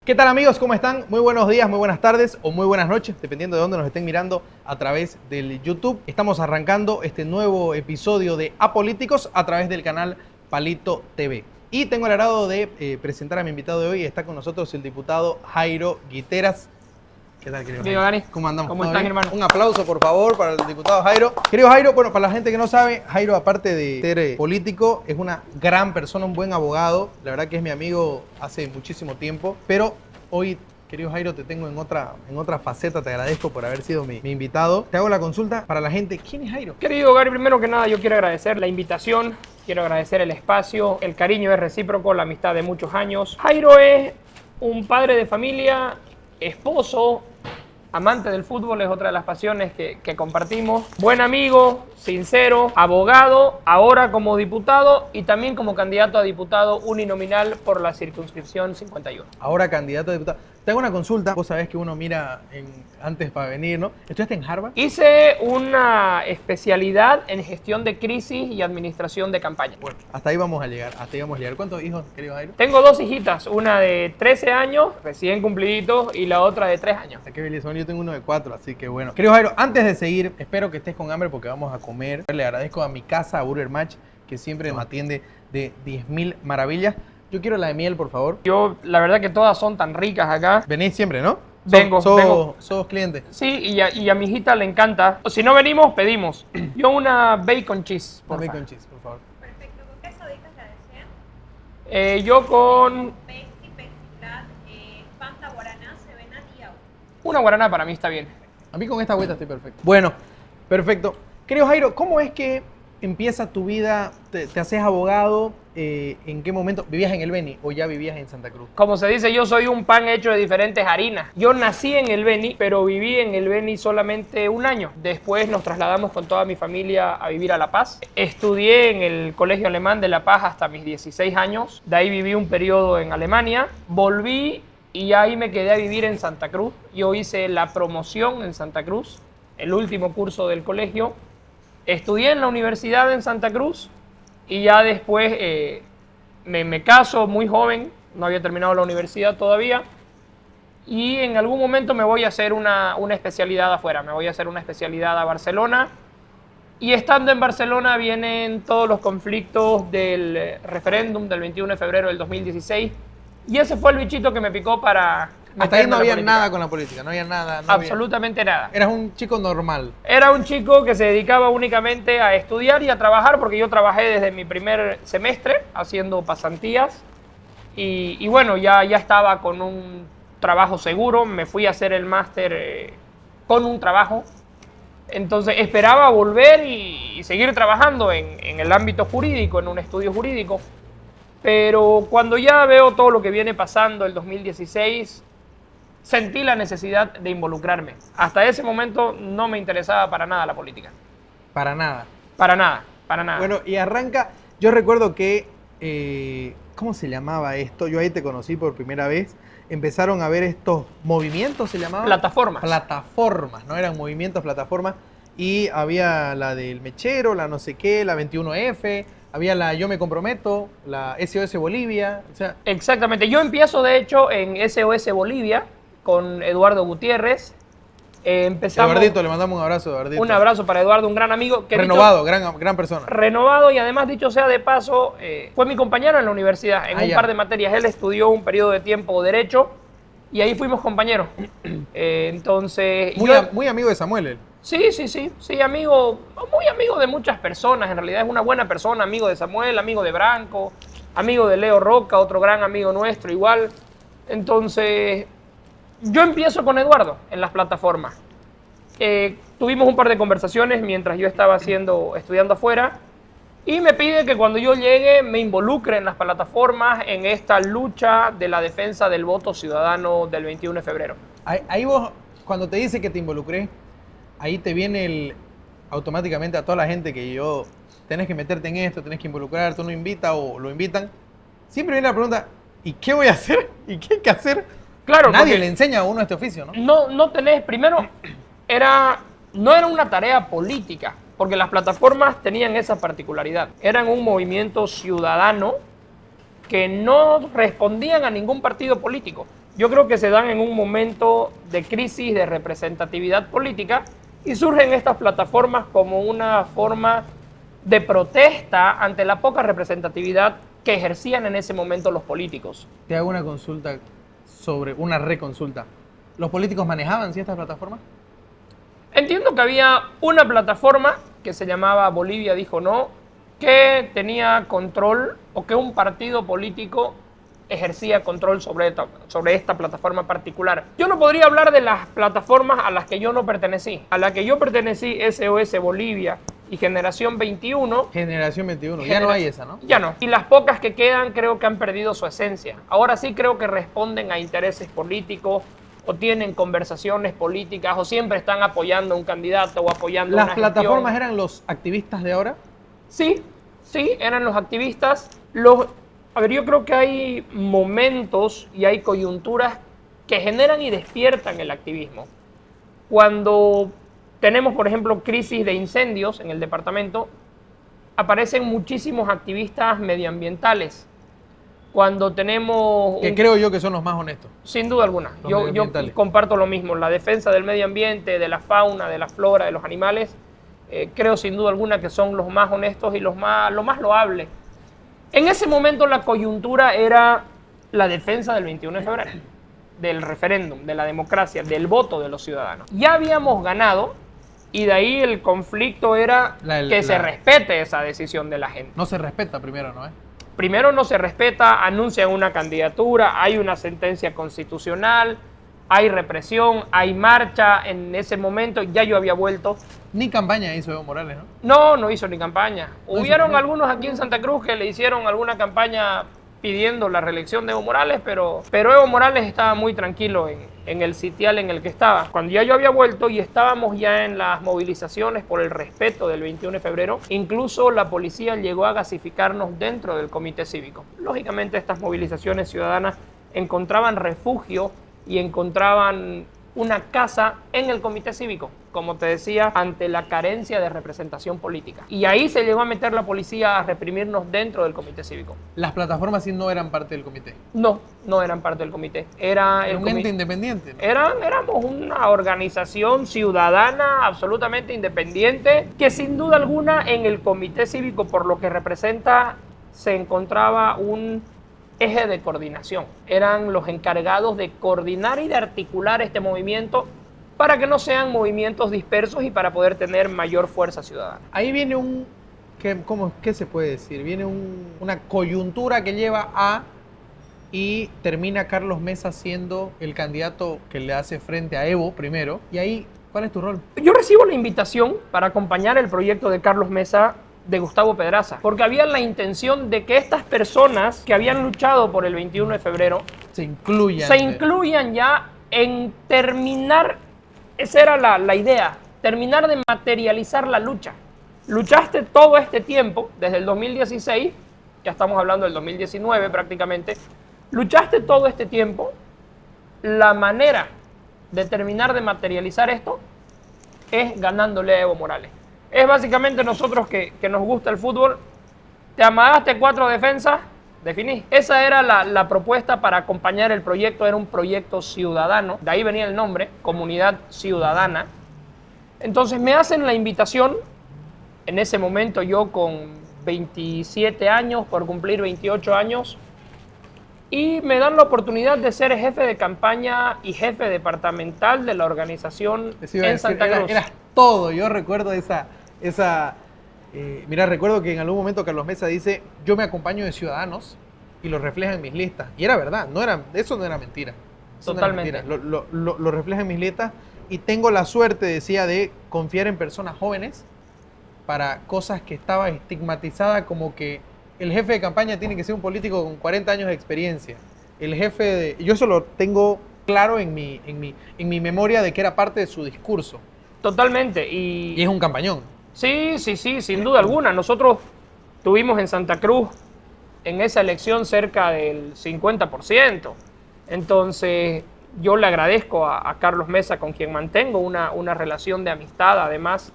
¿Qué tal amigos? ¿Cómo están? Muy buenos días, muy buenas tardes o muy buenas noches, dependiendo de dónde nos estén mirando a través del YouTube. Estamos arrancando este nuevo episodio de Apolíticos a través del canal Palito TV. Y tengo el agrado de presentar a mi invitado de hoy. Está con nosotros el diputado Jairo Guiteras. ¿Qué tal, querido Jairo? Dani. ¿Cómo andamos? ¿Cómo están, hermano? Un aplauso, por favor, para el diputado Jairo. Querido Jairo, bueno, para la gente que no sabe, Jairo, aparte de ser político, es una gran persona, un buen abogado. La verdad que es mi amigo hace muchísimo tiempo. Pero hoy, querido Jairo, te tengo en otra faceta. Te agradezco por haber sido mi invitado. Te hago la consulta para la gente. ¿Quién es Jairo? Querido Gary, primero que nada yo quiero agradecer la invitación, quiero agradecer el espacio, el cariño es recíproco, la amistad de muchos años. Jairo es un padre de familia, esposo, amante del fútbol, es otra de las pasiones que compartimos. Buen amigo, sincero, abogado, ahora como diputado y también como candidato a diputado uninominal por la circunscripción 51. Ahora candidato a diputado. Te hago una consulta. Vos sabés que uno mira antes para venir, ¿no? ¿Estudiaste en Harvard? Hice una especialidad en gestión de crisis y administración de campaña. Bueno, hasta ahí vamos a llegar. ¿Cuántos hijos, querido Jairo? Tengo dos hijitas, una de 13 años, recién cumpliditos, y la otra de 3 años. Qué feliz son. Yo tengo uno de 4, así que bueno. Querido Jairo, antes de seguir, espero que estés con hambre porque vamos a comer. Le agradezco a mi casa, a Burger Match, que siempre me atiende de 10.000 maravillas. Yo quiero la de miel, por favor. Yo, la verdad que todas son tan ricas acá. Venís siempre, ¿no? Vengo. Sos cliente. Sí, y a mi hijita le encanta. Si no venimos, pedimos. Yo una bacon cheese, por favor. Bacon cheese, por favor. Perfecto. ¿Con qué soditas la desean? Yo con Pepsi, Pepsi Flat, Fanta, Guaraná, Sevena y agua. una guaraná para mí está bien. A mí con esta agüita estoy perfecto. Bueno, perfecto. Querido Jairo, ¿cómo es que empieza tu vida? ¿Te haces abogado? ¿En qué momento? ¿Vivías en el Beni o ya vivías en Santa Cruz? Como se dice, yo soy un pan hecho de diferentes harinas. Yo nací en el Beni, pero viví en el Beni solamente un año. Después nos trasladamos con toda mi familia a vivir a La Paz. Estudié en el Colegio Alemán de La Paz hasta mis 16 años. De ahí viví un periodo en Alemania. Volví y ahí me quedé a vivir en Santa Cruz. Yo hice la promoción en Santa Cruz, el último curso del colegio. Estudié en la universidad en Santa Cruz y ya después me caso muy joven, no había terminado la universidad todavía, y en algún momento me voy a hacer una especialidad afuera, me voy a hacer una especialidad a Barcelona, y estando en Barcelona vienen todos los conflictos del referéndum del 21 de febrero del 2016, y ese fue el bichito que me picó para... Hasta ahí no había política. nada con la política, no había nada. Absolutamente nada. Eras un chico normal. Era un chico que se dedicaba únicamente a estudiar y a trabajar, porque yo trabajé desde mi primer semestre haciendo pasantías y bueno, ya estaba con un trabajo seguro, me fui a hacer el máster con un trabajo, entonces esperaba volver y seguir trabajando en el ámbito jurídico, en un estudio jurídico, pero cuando ya veo todo lo que viene pasando el 2016, sentí la necesidad de involucrarme. Hasta ese momento no me interesaba para nada la política. Para nada. Para nada, para nada. Bueno, y arranca, yo recuerdo que, ¿cómo se llamaba esto? Yo ahí te conocí por primera vez. Empezaron a ver estos movimientos, ¿se llamaban? Plataformas. Plataformas, ¿no? Eran movimientos, plataformas. Y había la del Mechero, la no sé qué, la 21F, había la Yo Me Comprometo, la SOS Bolivia, o sea... Exactamente. Yo empiezo, de hecho, en SOS Bolivia, con Eduardo Gutiérrez. Empezamos... Eduardito, le mandamos un abrazo, Eduardito. Un abrazo para Eduardo, un gran amigo. Que renovado, gran persona. Renovado, y además, dicho sea de paso, fue mi compañero en la universidad, en un par de materias. Él estudió un periodo de tiempo Derecho, y ahí fuimos compañeros. Entonces... Muy amigo de Samuel, él. Sí, amigo, muy amigo de muchas personas, en realidad es una buena persona, amigo de Samuel, amigo de Branco, amigo de Leo Roca, otro gran amigo nuestro igual. Entonces, yo empiezo con Eduardo en las plataformas. Tuvimos un par de conversaciones mientras yo estaba estudiando afuera, y me pide que cuando yo llegue me involucre en las plataformas en esta lucha de la defensa del voto ciudadano del 21 de febrero. Ahí vos, cuando te dice que te involucré, ahí te viene automáticamente a toda la gente que tenés que meterte en esto, tenés que involucrarte, uno invita o lo invitan. Siempre viene la pregunta, ¿y qué voy a hacer? ¿Y qué hay que hacer? Claro, nadie le enseña a uno este oficio, ¿no? No tenés, primero, no era una tarea política, porque las plataformas tenían esa particularidad. Eran un movimiento ciudadano que no respondían a ningún partido político. Yo creo que se dan en un momento de crisis de representatividad política y surgen estas plataformas como una forma de protesta ante la poca representatividad que ejercían en ese momento los políticos. Te hago una consulta sobre una reconsulta. ¿Los políticos manejaban ciertas plataformas? Entiendo que había una plataforma que se llamaba Bolivia Dijo No, que tenía control, o que un partido político ejercía control sobre esta plataforma particular. Yo no podría hablar de las plataformas a las que yo no pertenecí. A la que yo pertenecí, SOS Bolivia y Generación 21. Generación 21, ya no hay esa, ¿no? Ya no. Y las pocas que quedan creo que han perdido su esencia. Ahora sí creo que responden a intereses políticos, o tienen conversaciones políticas, o siempre están apoyando a un candidato o apoyando ¿Las una plataformas gestión. eran los activistas de ahora? Sí, eran los activistas. A ver, yo creo que hay momentos y hay coyunturas que generan y despiertan el activismo. Cuando tenemos, por ejemplo, crisis de incendios en el departamento, aparecen muchísimos activistas medioambientales. Cuando tenemos... Que creo yo que son los más honestos. Sin duda alguna. Yo comparto lo mismo. La defensa del medio ambiente, de la fauna, de la flora, de los animales, creo sin duda alguna que son los más honestos y lo más loables. En ese momento la coyuntura era la defensa del 21 de febrero, del referéndum, de la democracia, del voto de los ciudadanos. Ya habíamos ganado y de ahí el conflicto era que se respete esa decisión de la gente. No se respeta primero, ¿no? Primero no se respeta, anuncian una candidatura, hay una sentencia constitucional, hay represión, hay marcha. En ese momento ya yo había vuelto. Ni campaña hizo Evo Morales, ¿no? No hizo ni campaña. No Hubieron algunos aquí en Santa Cruz que le hicieron alguna campaña pidiendo la reelección de Evo Morales, pero Evo Morales estaba muy tranquilo en el sitial en el que estaba. Cuando ya yo había vuelto y estábamos ya en las movilizaciones por el respeto del 21 de febrero, incluso la policía llegó a gasificarnos dentro del comité cívico. Lógicamente estas movilizaciones ciudadanas encontraban refugio y encontraban una casa en el comité cívico, como te decía, ante la carencia de representación política. Y ahí se llegó a meter la policía a reprimirnos dentro del comité cívico. Las plataformas sí no eran parte del comité. No eran parte del comité. Era un ente independiente, ¿no? Éramos una organización ciudadana absolutamente independiente que sin duda alguna en el comité cívico, por lo que representa, se encontraba un eje de coordinación. Eran los encargados de coordinar y de articular este movimiento para que no sean movimientos dispersos y para poder tener mayor fuerza ciudadana. Ahí viene ¿qué se puede decir? Viene una coyuntura que lleva a y termina Carlos Mesa siendo el candidato que le hace frente a Evo primero. Y ahí, ¿cuál es tu rol? Yo recibo la invitación para acompañar el proyecto de Carlos Mesa de Gustavo Pedraza, porque había la intención de que estas personas que habían luchado por el 21 de febrero se incluyan ya en terminar, esa era la idea, terminar de materializar la lucha. Luchaste todo este tiempo, desde el 2016, ya estamos hablando del 2019 prácticamente, luchaste todo este tiempo, la manera de terminar de materializar esto es ganándole a Evo Morales. Es básicamente nosotros que nos gusta el fútbol, te amagaste 4 defensas, definí. Esa era la propuesta para acompañar el proyecto, era un proyecto ciudadano, de ahí venía el nombre, Comunidad Ciudadana. Entonces me hacen la invitación, en ese momento yo con 27 años, por cumplir 28 años, y me dan la oportunidad de ser jefe de campaña y jefe departamental de la organización en Santa Cruz. Eras todo, yo recuerdo mira, recuerdo que en algún momento Carlos Mesa dice, yo me acompaño de ciudadanos y lo refleja en mis listas. Y era verdad, eso no era mentira. Totalmente. Lo refleja en mis listas y tengo la suerte, decía, de confiar en personas jóvenes para cosas que estaba estigmatizada como que el jefe de campaña tiene que ser un político con 40 años de experiencia. Yo eso lo tengo claro en mi memoria de que era parte de su discurso. Totalmente. Y es un campañón. Sí, sin duda alguna. Nosotros tuvimos en Santa Cruz en esa elección cerca del 50%. Entonces, yo le agradezco a Carlos Mesa, con quien mantengo una relación de amistad, además,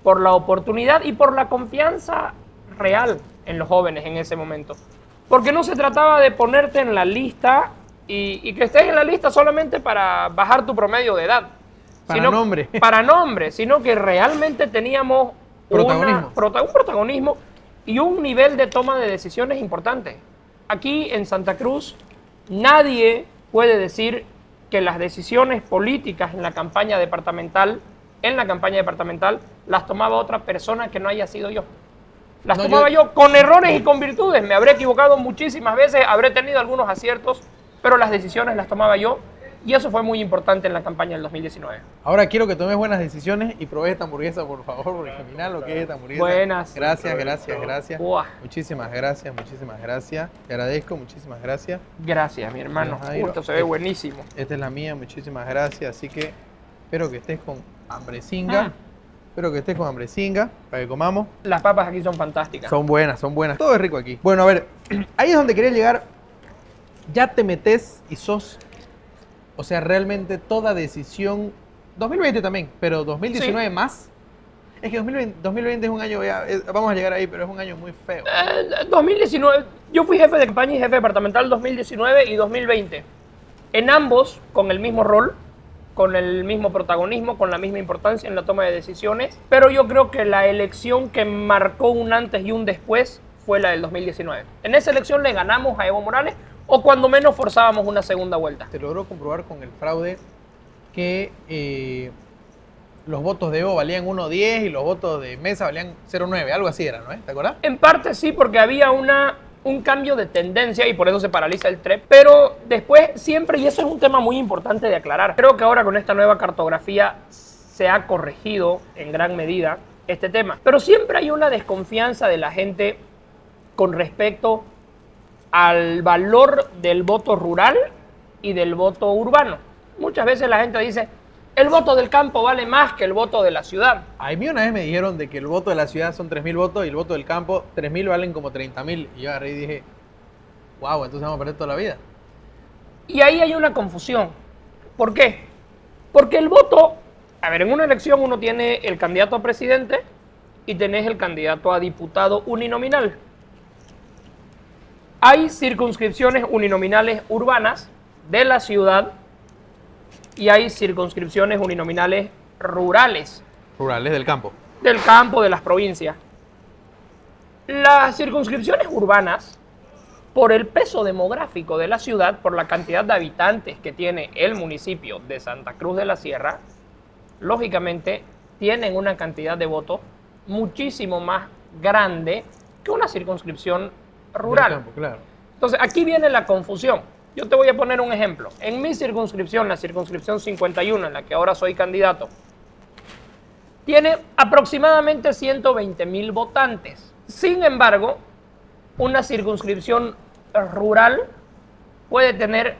por la oportunidad y por la confianza real en los jóvenes en ese momento. Porque no se trataba de ponerte en la lista y que estés en la lista solamente para bajar tu promedio de edad. Para nombre. Para nombre, sino que realmente teníamos Protagonismo. un protagonismo y un nivel de toma de decisiones importante. Aquí en Santa Cruz nadie puede decir que las decisiones políticas en la campaña departamental, las tomaba otra persona que no haya sido yo. Las No, tomaba yo con errores y con virtudes. Me habré equivocado muchísimas veces, habré tenido algunos aciertos, pero las decisiones las tomaba yo. Y eso fue muy importante en la campaña del 2019. Ahora quiero que tomes buenas decisiones y pruebes esta hamburguesa, por favor, porque mira lo que es esta hamburguesa. Buenas. Gracias. Buah. Muchísimas gracias. Te agradezco, muchísimas gracias. Gracias, mi hermano. Jairo. Esto se ve buenísimo. Esta es la mía, muchísimas gracias. Así que espero que estés con hambrecinga. Espero que estés con hambrecinga para que comamos. Las papas aquí son fantásticas. Son buenas. Todo es rico aquí. Bueno, a ver, ahí es donde quería llegar. Ya te metes y sos... O sea, realmente toda decisión, 2020 también, pero 2019 Sí. más. Es que 2020 es un año, vamos a llegar ahí, pero es un año muy feo. 2019, yo fui jefe de campaña y jefe departamental 2019 y 2020. En ambos, con el mismo rol, con el mismo protagonismo, con la misma importancia en la toma de decisiones. Pero yo creo que la elección que marcó un antes y un después fue la del 2019. En esa elección le ganamos a Evo Morales, o cuando menos forzábamos una segunda vuelta. Se logró comprobar con el fraude que los votos de Evo valían 1.10 y los votos de Mesa valían 0.9, algo así era, ¿no? ¿Te acuerdas? En parte sí, porque había un cambio de tendencia y por eso se paraliza el TREP, pero después siempre, y eso es un tema muy importante de aclarar, creo que ahora con esta nueva cartografía se ha corregido en gran medida este tema, pero siempre hay una desconfianza de la gente con respecto al valor del voto rural y del voto urbano. Muchas veces la gente dice, el voto del campo vale más que el voto de la ciudad. A mí una vez me dijeron de que el voto de la ciudad son 3.000 votos y el voto del campo, 3.000 valen como 30.000. Y yo agarré y dije, wow, entonces vamos a perder toda la vida. Y ahí hay una confusión. ¿Por qué? Porque el voto, a ver, en una elección uno tiene el candidato a presidente y tenés el candidato a diputado uninominal. Hay circunscripciones uninominales urbanas de la ciudad y hay circunscripciones uninominales rurales. Rurales del campo. Del campo, de las provincias. Las circunscripciones urbanas, por el peso demográfico de la ciudad, por la cantidad de habitantes que tiene el municipio de Santa Cruz de la Sierra, lógicamente tienen una cantidad de votos muchísimo más grande que una circunscripción rural. Del campo, claro. Entonces, aquí viene la confusión. Yo te voy a poner un ejemplo. En mi circunscripción, la circunscripción 51, en la que ahora soy candidato, tiene aproximadamente 120,000 votantes. Sin embargo, una circunscripción rural puede tener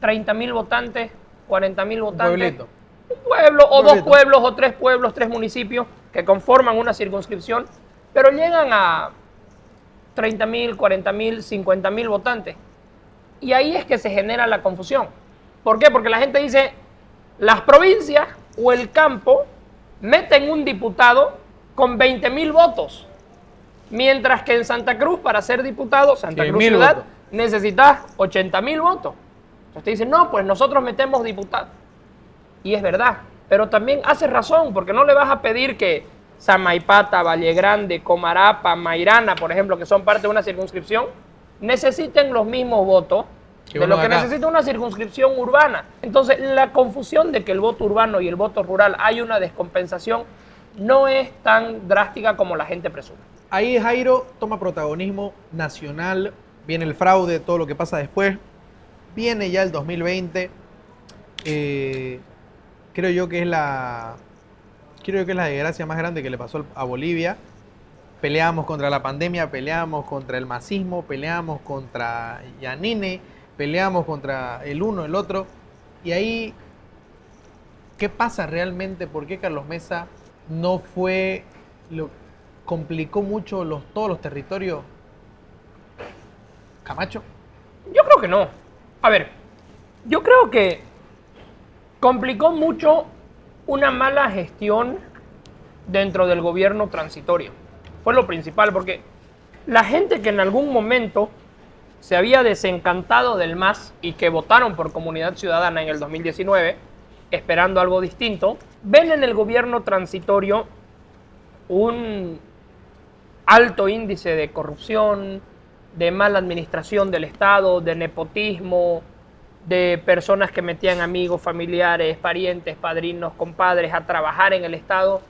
30,000 votantes, 40,000 votantes. Un pueblito. Un pueblo, o Pueblito. 2 pueblos, o 3 pueblos, 3 municipios que conforman una circunscripción, pero llegan a 30,000, 40,000, 50,000 votantes. Y ahí es que se genera la confusión. ¿Por qué? Porque la gente dice, las provincias o el campo meten un diputado con 20,000 votos. Mientras que en Santa Cruz, para ser diputado, Santa Cruz 100,000 Ciudad, votos. necesitas 80,000 votos. Entonces te dicen, no, pues nosotros metemos diputados. Y es verdad, pero también hace razón, porque no le vas a pedir que Samaipata, Valle Grande, Comarapa, Mairana, por ejemplo, que son parte de una circunscripción, necesiten los mismos votos Que de uno lo que acá. necesita una circunscripción urbana. Entonces, la confusión de que el voto urbano y el voto rural hay una descompensación no es tan drástica como la gente presume. Ahí Jairo toma protagonismo nacional, viene el fraude, todo lo que pasa después, viene ya el 2020, creo yo que es la desgracia más grande que le pasó a Bolivia. Peleamos contra la pandemia, peleamos contra el masismo, peleamos contra Yanine, peleamos contra el uno, el otro, y ahí, ¿qué pasa realmente? ¿Por qué Carlos Mesa no fue, complicó mucho todos los territorios? ¿Camacho? Yo creo que no. A ver, yo creo que complicó mucho una mala gestión dentro del gobierno transitorio. Fue lo principal, porque la gente que en algún momento se había desencantado del MAS y que votaron por Comunidad Ciudadana en el 2019, esperando algo distinto, ven en el gobierno transitorio un alto índice de corrupción, de mala administración del Estado, de nepotismo, de personas que metían amigos, familiares, parientes, padrinos, compadres a trabajar en el Estado.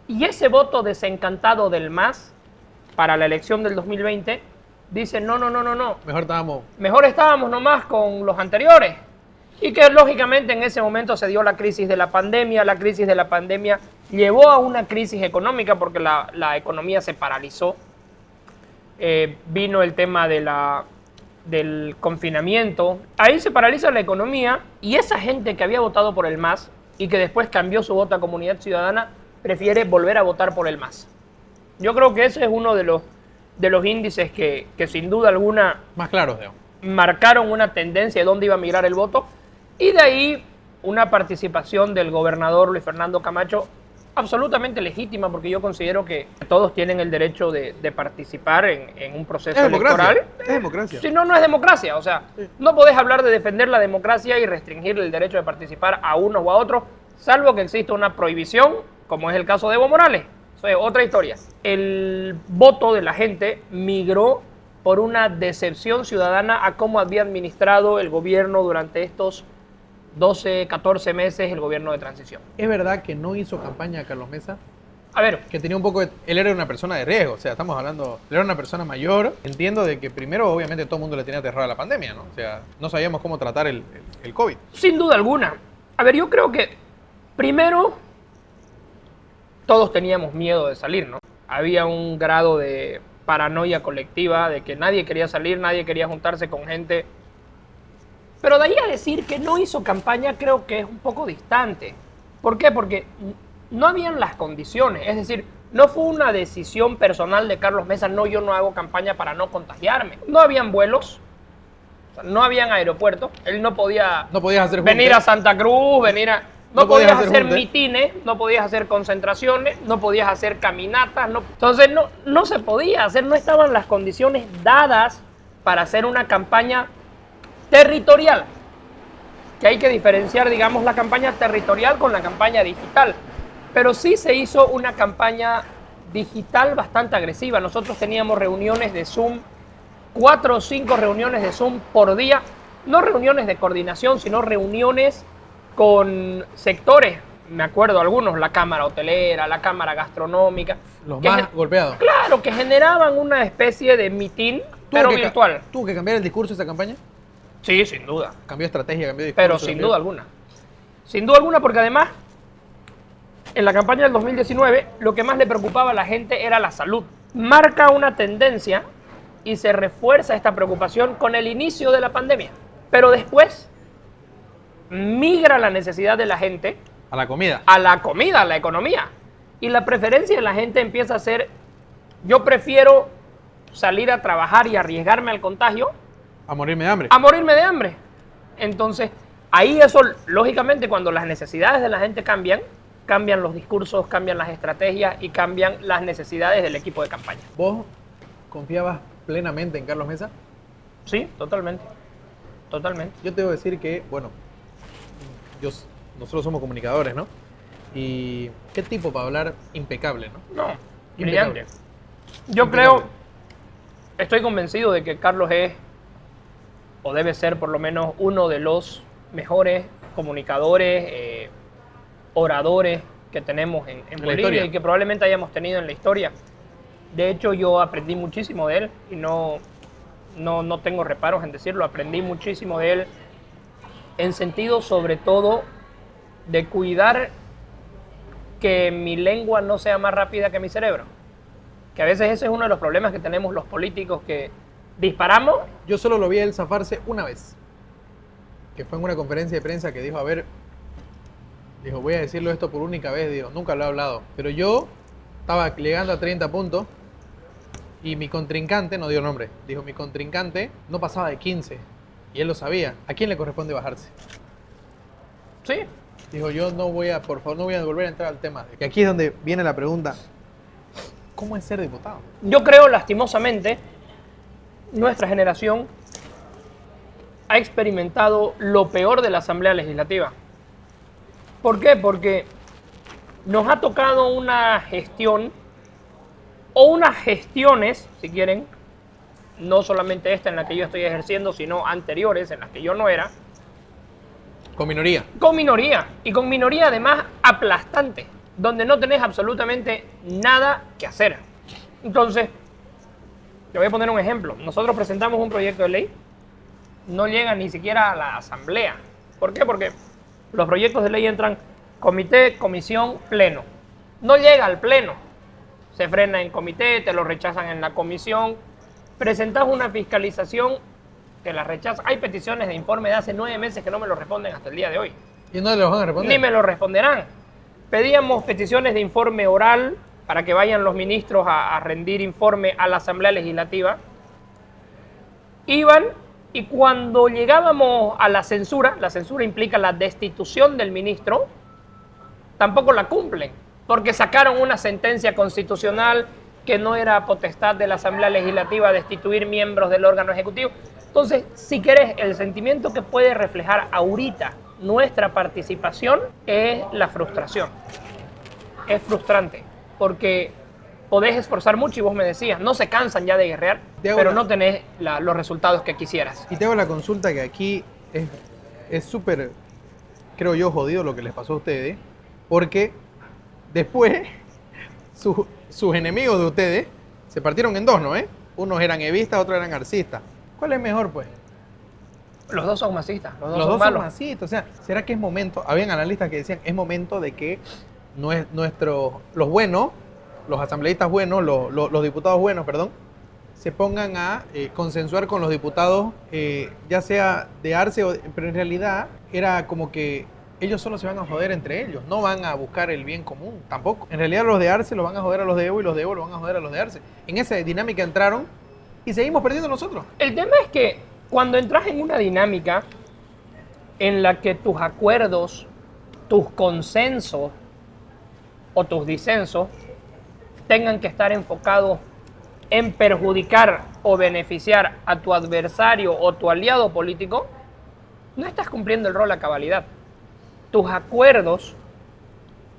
Y ese voto desencantado del MAS para la elección del 2020 dice no. Mejor estábamos nomás con los anteriores. Y que lógicamente en ese momento se dio la crisis de la pandemia. La crisis de la pandemia llevó a una crisis económica porque la economía se paralizó. Vino el tema del confinamiento. Ahí se paraliza la economía y esa gente que había votado por el MAS y que después cambió su voto a Comunidad Ciudadana prefiere volver a votar por el MAS. Yo creo que ese es uno de los índices que sin duda alguna Más claros, digamos. marcaron una tendencia de dónde iba a migrar el voto, y de ahí una participación del gobernador Luis Fernando Camacho absolutamente legítima, porque yo considero que todos tienen el derecho de participar en un proceso electoral. Es democracia. Si no, no es democracia. O sea, no podés hablar de defender la democracia y restringir el derecho de participar a unos o a otros, salvo que exista una prohibición, como es el caso de Evo Morales. Eso es otra historia. El voto de la gente migró por una decepción ciudadana a cómo había administrado el gobierno durante estos 12, 14 meses, el gobierno de transición. ¿Es verdad que no hizo campaña Carlos Mesa? A ver, Que tenía un poco... Él era una persona de riesgo, o sea, estamos hablando... Él era una persona mayor. Entiendo de que primero, obviamente, todo el mundo le tenía aterrada la pandemia, ¿no? O sea, no sabíamos cómo tratar el COVID. sin duda alguna. A ver, yo creo que primero todos teníamos miedo de salir, ¿no? Había un grado de paranoia colectiva, de que nadie quería salir, nadie quería juntarse con gente. Pero de ahí a decir que no hizo campaña creo que es un poco distante. ¿Por qué? Porque no habían las condiciones. Es decir, no fue una decisión personal de Carlos Mesa, no, yo no hago campaña para no contagiarme. No habían vuelos, o sea, no habían aeropuertos. Él no podía No podías hacer venir junte. a Santa Cruz, venir a... No No podías podías hacer hacer junte. mitines, no podías hacer concentraciones, no podías hacer caminatas. Entonces no se podía hacer, no estaban las condiciones dadas para hacer una campaña territorial. Que hay que diferenciar, digamos, la campaña territorial con la campaña digital. Pero sí se hizo una campaña digital bastante agresiva. Nosotros teníamos reuniones de Zoom, 4 o 5 reuniones de Zoom por día. No reuniones de coordinación, sino reuniones con sectores. Me acuerdo algunos, la cámara hotelera, la cámara gastronómica. Los que más golpeados. Claro, que generaban una especie de mitin, pero virtual. ¿Tuvo que cambiar el discurso esa campaña? Sí, sin duda. Cambió estrategia, cambió discurso. Pero sin duda alguna. Sin duda alguna, porque además, en la campaña del 2019, lo que más le preocupaba a la gente era la salud. Marca una tendencia y se refuerza esta preocupación con el inicio de la pandemia. Pero después migra la necesidad de la gente A la comida. a la comida, a la economía. Y la preferencia de la gente empieza a ser, yo prefiero salir a trabajar y arriesgarme al contagio A morirme de hambre. a morirme de hambre. Entonces, ahí eso, lógicamente, cuando las necesidades de la gente cambian, cambian los discursos, cambian las estrategias y cambian las necesidades del equipo de campaña. ¿Vos confiabas plenamente en Carlos Mesa? Sí, totalmente. Totalmente. Yo te debo decir que, bueno, nosotros somos comunicadores, ¿no? Y qué tipo para hablar impecable, ¿no? No, Impecable. brillante. Yo creo, estoy convencido de que Carlos es, o debe ser por lo menos, uno de los mejores comunicadores, oradores que tenemos en la Bolivia historia. y que probablemente hayamos tenido en la historia. De hecho, yo aprendí muchísimo de él y no tengo reparos en decirlo. Aprendí muchísimo de él en sentido, sobre todo, de cuidar que mi lengua no sea más rápida que mi cerebro. Que a veces ese es uno de los problemas que tenemos los políticos, que disparamos. Yo solo lo vi a él zafarse una vez, que fue en una conferencia de prensa que dijo, a ver, dijo, voy a decirlo esto por única vez, digo, nunca lo he hablado, pero yo estaba llegando a 30 puntos y mi contrincante, no dio nombre, dijo, mi contrincante no pasaba de 15 y él lo sabía. ¿A quién le corresponde bajarse? Sí, Dijo, yo no voy a, por favor, no voy a volver a entrar al tema. Que aquí es donde viene la pregunta, ¿cómo es ser diputado? yo creo, lastimosamente, nuestra generación ha experimentado lo peor de la Asamblea Legislativa. ¿Por qué? Porque nos ha tocado una gestión o unas gestiones, si quieren, no solamente esta en la que yo estoy ejerciendo, sino anteriores en las que yo no era. Con minoría. Con minoría, y con minoría además aplastante, donde no tenés absolutamente nada que hacer. Entonces, te voy a poner un ejemplo. Nosotros presentamos un proyecto de ley, no llega ni siquiera a la asamblea. ¿Por qué? Porque los proyectos de ley entran comité, comisión, pleno. No llega al pleno. Se frena en comité, te lo rechazan en la comisión. Presentas una fiscalización, te la rechazan. Hay peticiones de informe de hace 9 meses que no me lo responden hasta el día de hoy. ¿Y no le los van a responder? Ni me lo responderán. Pedíamos peticiones de informe oral para que vayan los ministros a rendir informe a la Asamblea Legislativa. Iban, y cuando llegábamos a la censura implica la destitución del ministro, tampoco la cumplen, porque sacaron una sentencia constitucional que no era potestad de la Asamblea Legislativa destituir miembros del órgano ejecutivo. Entonces, si querés, el sentimiento que puede reflejar ahorita nuestra participación es la frustración. Es frustrante, porque podés esforzar mucho y vos me decías, no se cansan ya de guerrear, pero no tenés los resultados que quisieras. Y te hago la consulta que aquí es súper, creo yo, jodido lo que les pasó a ustedes, porque después sus enemigos de ustedes se partieron en dos, ¿no? Unos eran evistas, otros eran arcistas. ¿Cuál es mejor, pues? Los dos son masistas, los dos Los son dos malos. son masistas. O sea, ¿será que es momento? Habían analistas que decían, es momento de que los buenos, los asambleístas buenos, los diputados buenos, perdón, se pongan a consensuar con los diputados, ya sea de Arce, pero en realidad era como que ellos solo se van a joder entre ellos, no van a buscar el bien común tampoco. En realidad los de Arce los van a joder a los de Evo y los de Evo los van a joder a los de Arce. En esa dinámica entraron y seguimos perdiendo nosotros. El tema es que cuando entras en una dinámica en la que tus acuerdos, tus consensos o tus disensos tengan que estar enfocados en perjudicar o beneficiar a tu adversario o tu aliado político, no estás cumpliendo el rol a cabalidad. Tus acuerdos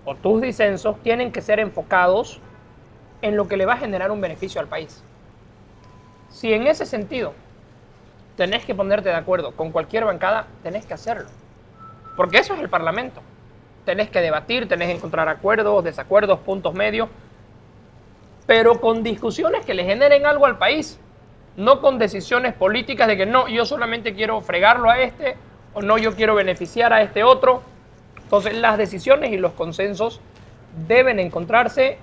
o tus disensos tienen que ser enfocados en lo que le va a generar un beneficio al país. Si en ese sentido tenés que ponerte de acuerdo con cualquier bancada, tenés que hacerlo. Porque eso es el Parlamento. Tenés que debatir, tenés que encontrar acuerdos, desacuerdos, puntos medios, pero con discusiones que le generen algo al país, no con decisiones políticas de que no, yo solamente quiero fregarlo a este, o no, yo quiero beneficiar a este otro. Entonces, las decisiones y los consensos deben encontrarse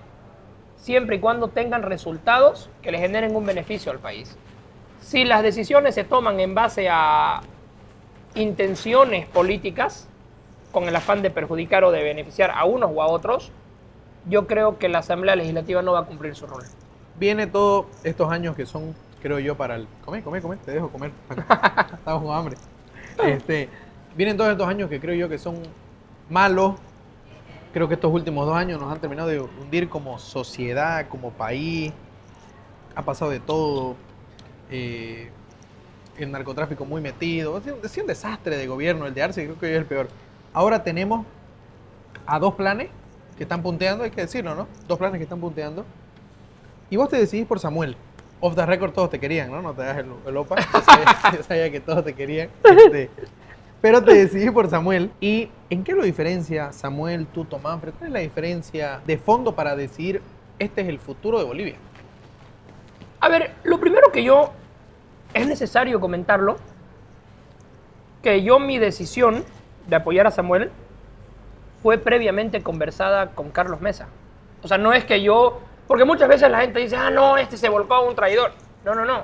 siempre y cuando tengan resultados que le generen un beneficio al país. Si las decisiones se toman en base a intenciones políticas, con el afán de perjudicar o de beneficiar a unos o a otros, yo creo que la Asamblea Legislativa no va a cumplir su rol. Viene todos estos años que son, creo yo, para el... Come, te dejo comer. Estamos con hambre. Vienen todos estos años que creo yo que son malos. Creo que estos últimos 2 años nos han terminado de hundir como sociedad, como país. Ha pasado de todo. El narcotráfico muy metido. Ha sido un desastre de gobierno. El de Arce creo que es el peor. Ahora tenemos a 2 planes que están punteando, hay que decirlo, ¿no? 2 planes que están punteando. Y vos te decidís por Samuel. Off the record todos te querían, ¿no? No te das el opa. Yo sabía que todos te querían. Pero te decidís por Samuel. ¿Y en qué lo diferencia Samuel, Tuto, Manfred? ¿Cuál es la diferencia de fondo para decir este es el futuro de Bolivia? A ver, lo primero que es necesario comentarlo, que mi decisión de apoyar a Samuel fue previamente conversada con Carlos Mesa. O sea, no es que porque muchas veces la gente dice, no, se volcó a un traidor. No.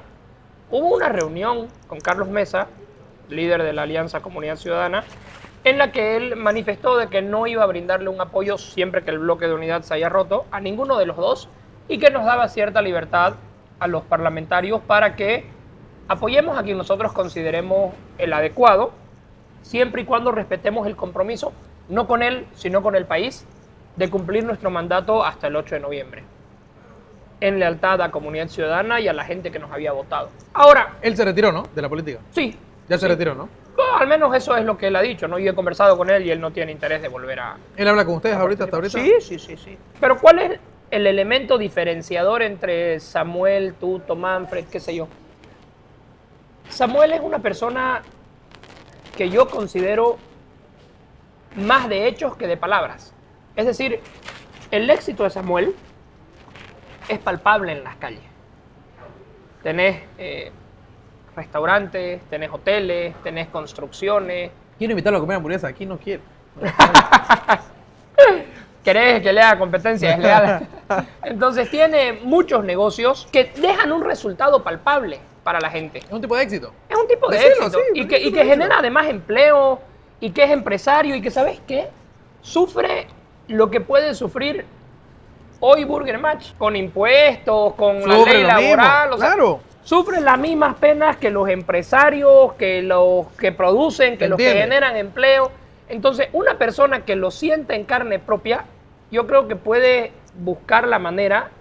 Hubo una reunión con Carlos Mesa, líder de la Alianza Comunidad Ciudadana, en la que él manifestó de que no iba a brindarle un apoyo siempre que el bloque de unidad se haya roto a ninguno de los dos, y que nos daba cierta libertad a los parlamentarios para que apoyemos a quien nosotros consideremos el adecuado, siempre y cuando respetemos el compromiso, no con él, sino con el país, de cumplir nuestro mandato hasta el 8 de noviembre, en lealtad a Comunidad Ciudadana y a la gente que nos había votado. Ahora, Él se retiró, ¿no? De la política. sí, Ya se retiró, ¿no? Bueno, al menos eso es lo que él ha dicho, ¿no? Yo he conversado con él y él no tiene interés de volver a... ¿Él habla con ustedes ahorita, hasta ahorita? Sí. Pero ¿cuál es el elemento diferenciador entre Samuel, Tuto, Manfred, qué sé yo? Samuel es una persona que yo considero más de hechos que de palabras. Es decir, el éxito de Samuel es palpable en las calles. Tenés restaurantes, tenés hoteles, tenés construcciones. Quiero invitarlo a comer hamburguesa, aquí no quiero. ¿Querés que le haga competencia? Es leal. Entonces tiene muchos negocios que dejan un resultado palpable para la gente. Es un tipo de éxito. Es un tipo de Decirlo, éxito. sí, Y que genera además empleo, y que es empresario, y que, ¿sabes qué? Sufre lo que puede sufrir hoy Burger Match, con impuestos, con la Sufre ley lo mismo, laboral. O sea, claro. sufre las mismas penas que los empresarios, que los que producen, que los que Entiende. generan empleo. Entonces, una persona que lo siente en carne propia, yo creo que puede buscar la manera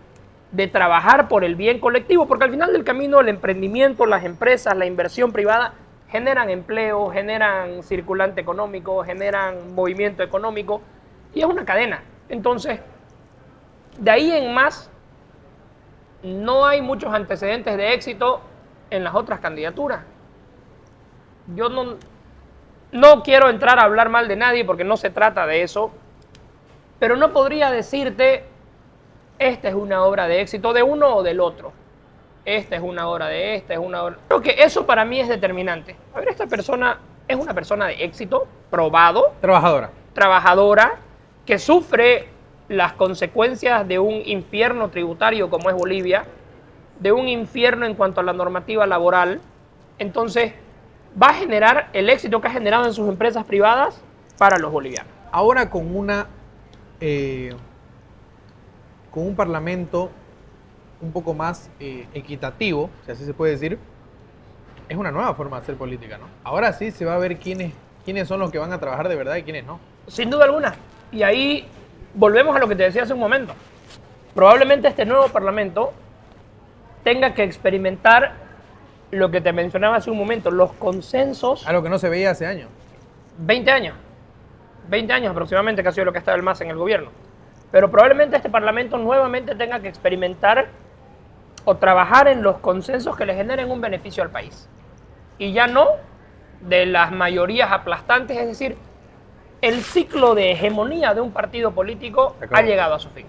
de trabajar por el bien colectivo, porque al final del camino el emprendimiento, las empresas, la inversión privada generan empleo, generan circulante económico, generan movimiento económico, y es una cadena. Entonces, de ahí en más, no hay muchos antecedentes de éxito en las otras candidaturas. Yo no quiero entrar a hablar mal de nadie porque no se trata de eso, pero no podría decirte, esta es una obra de éxito de uno o del otro. Esta es una obra de esta, es una obra... Creo que eso para mí es determinante. A ver, esta persona es una persona de éxito, probado, Trabajadora. trabajadora, que sufre las consecuencias de un infierno tributario como es Bolivia, de un infierno en cuanto a la normativa laboral. Entonces, va a generar el éxito que ha generado en sus empresas privadas para los bolivianos. Ahora con con un parlamento un poco más equitativo, si así se puede decir, es una nueva forma de hacer política, ¿no? Ahora sí se va a ver quiénes son los que van a trabajar de verdad y quiénes no. Sin duda alguna. Y ahí volvemos a lo que te decía hace un momento. Probablemente este nuevo parlamento tenga que experimentar lo que te mencionaba hace un momento, los consensos. Algo que no se veía hace años. 20 años. 20 años aproximadamente que ha sido lo que ha estado el MAS en el gobierno. Pero probablemente este parlamento nuevamente tenga que experimentar o trabajar en los consensos que le generen un beneficio al país. Y ya no de las mayorías aplastantes, es decir, el ciclo de hegemonía de un partido político ha llegado a su fin.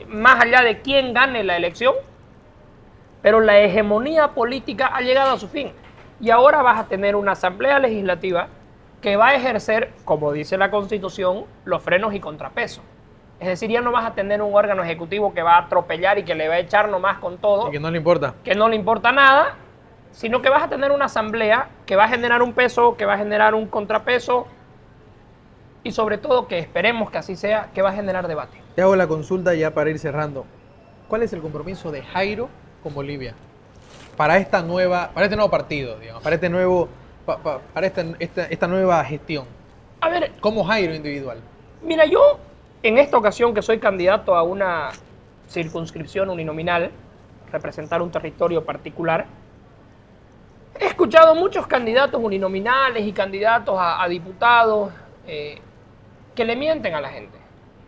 Más allá de quién gane la elección, pero la hegemonía política ha llegado a su fin. Y ahora vas a tener una asamblea legislativa que va a ejercer, como dice la Constitución, los frenos y contrapesos. Es decir, ya no vas a tener un órgano ejecutivo que va a atropellar y que le va a echar nomás con todo. Y que no le importa. Que no le importa nada, sino que vas a tener una asamblea que va a generar un peso, que va a generar un contrapeso y sobre todo, que esperemos que así sea, que va a generar debate. Te hago la consulta ya para ir cerrando. ¿Cuál es el compromiso de Jairo con Bolivia? Para este nuevo partido, digamos, para este nuevo, para esta nueva gestión. A ver, Como Jairo individual. mira, yo en esta ocasión que soy candidato a una circunscripción uninominal, representar un territorio particular, he escuchado muchos candidatos uninominales y candidatos a diputados que le mienten a la gente.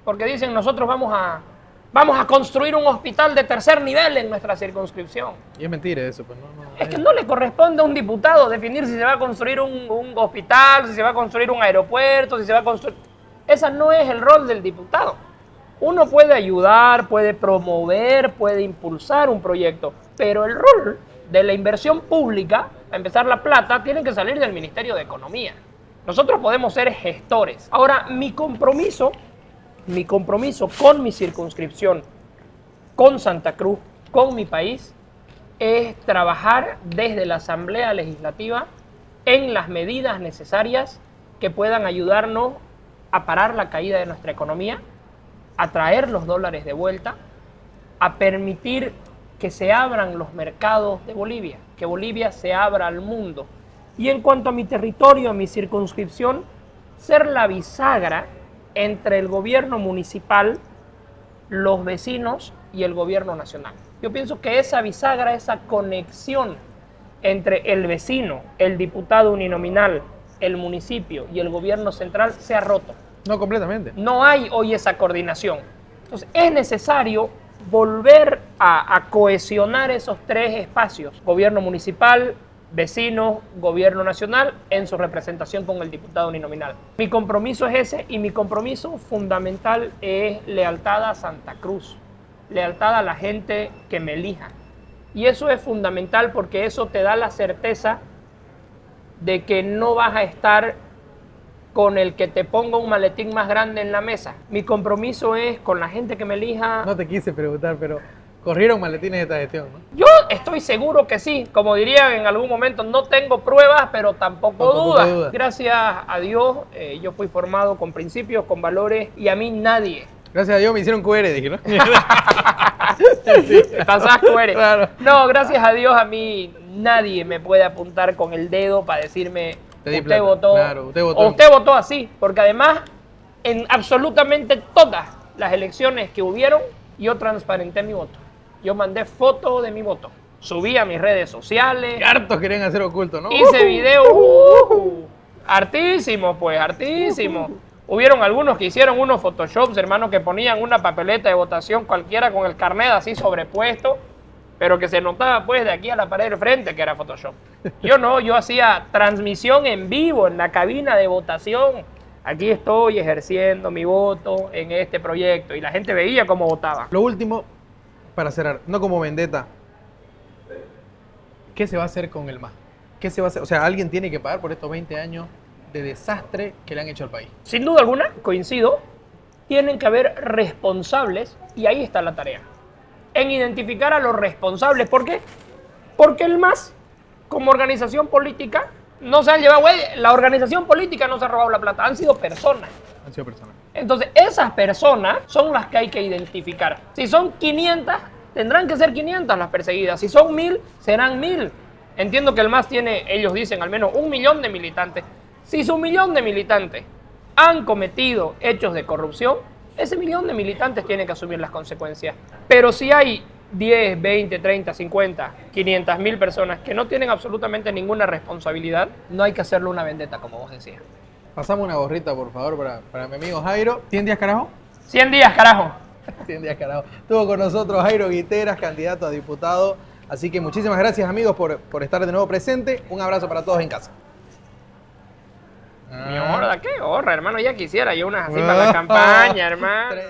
Porque dicen, nosotros vamos a construir un hospital de tercer nivel en nuestra circunscripción. Y es mentira eso, pues no. Es que no le corresponde a un diputado definir si se va a construir un hospital, si se va a construir un aeropuerto, si se va a construir... Ese no es el rol del diputado. Uno puede ayudar, puede promover, puede impulsar un proyecto, pero el rol de la inversión pública, a empezar la plata, tiene que salir del Ministerio de Economía. Nosotros podemos ser gestores. Ahora, mi compromiso con mi circunscripción, con Santa Cruz, con mi país, es trabajar desde la Asamblea Legislativa en las medidas necesarias que puedan ayudarnos a parar la caída de nuestra economía, a traer los dólares de vuelta, a permitir que se abran los mercados de Bolivia, que Bolivia se abra al mundo. Y en cuanto a mi territorio, a mi circunscripción, ser la bisagra entre el gobierno municipal, los vecinos y el gobierno nacional. Yo pienso que esa bisagra, esa conexión entre el vecino, el diputado uninominal, el municipio y el gobierno central se ha roto. No, completamente. No hay hoy esa coordinación. Entonces es necesario volver a cohesionar esos tres espacios: gobierno municipal, vecinos, gobierno nacional, en su representación con el diputado uninominal. Mi compromiso es ese, y mi compromiso fundamental es lealtad a Santa Cruz, lealtad a la gente que me elija. Y eso es fundamental porque eso te da la certeza de que no vas a estar con el que te ponga un maletín más grande en la mesa. Mi compromiso es con la gente que me elija. No te quise preguntar, pero corrieron maletines de esta gestión, ¿no? Yo estoy seguro que sí. Como dirían en algún momento, no tengo pruebas, pero tampoco dudas. Gracias a Dios, yo fui formado con principios, con valores, y a mí nadie. Gracias a Dios me hicieron QR, dije, ¿no? Pasás QR. Claro. No, gracias a Dios a mí nadie me puede apuntar con el dedo para decirme usted votó, claro, usted votó. o usted votó así, porque además en absolutamente todas las elecciones que hubieron, yo transparenté mi voto. Yo mandé foto de mi voto, subí a mis redes sociales. Qué hartos querían hacer oculto, ¿no? Hice video, hartísimo, pues, hartísimo. Hubieron algunos que hicieron unos photoshops, hermano, que ponían una papeleta de votación cualquiera con el carnet así sobrepuesto, pero que se notaba pues de aquí a la pared del frente que era Photoshop. Yo no, yo hacía transmisión en vivo en la cabina de votación. Aquí estoy ejerciendo mi voto en este proyecto, y la gente veía cómo votaba. Lo último, para cerrar, no como vendetta, ¿qué se va a hacer con el MAS? ¿Qué se va a hacer? O sea, alguien tiene que pagar por estos 20 años de desastre que le han hecho al país. Sin duda alguna, coincido, tienen que haber responsables, y ahí está la tarea, en identificar a los responsables. ¿Por qué? Porque el MAS, como organización política, no se han llevado, la organización política no se ha robado la plata, han sido personas. Han sido personas. Entonces, esas personas son las que hay que identificar. Si son 500, tendrán que ser 500 las perseguidas. Si son 1000, serán 1000. Entiendo que el MAS tiene, ellos dicen, al menos 1 millón de militantes. Si su 1 millón de militantes han cometido hechos de corrupción, ese 1 millón de militantes tiene que asumir las consecuencias. Pero si hay 10, 20, 30, 50, 500.000 personas que no tienen absolutamente ninguna responsabilidad, no hay que hacerle una vendetta, como vos decías. Pasamos una gorrita, por favor, para mi amigo Jairo. ¿100 días, carajo? 100 días, carajo. 100 días, carajo. Estuvo con nosotros Jairo Guiteras, candidato a diputado. Así que muchísimas gracias, amigos, por estar de nuevo presente. Un abrazo para todos en casa. Mi gorda, qué gorra, hermano. Ya quisiera yo unas así para la campaña, hermano.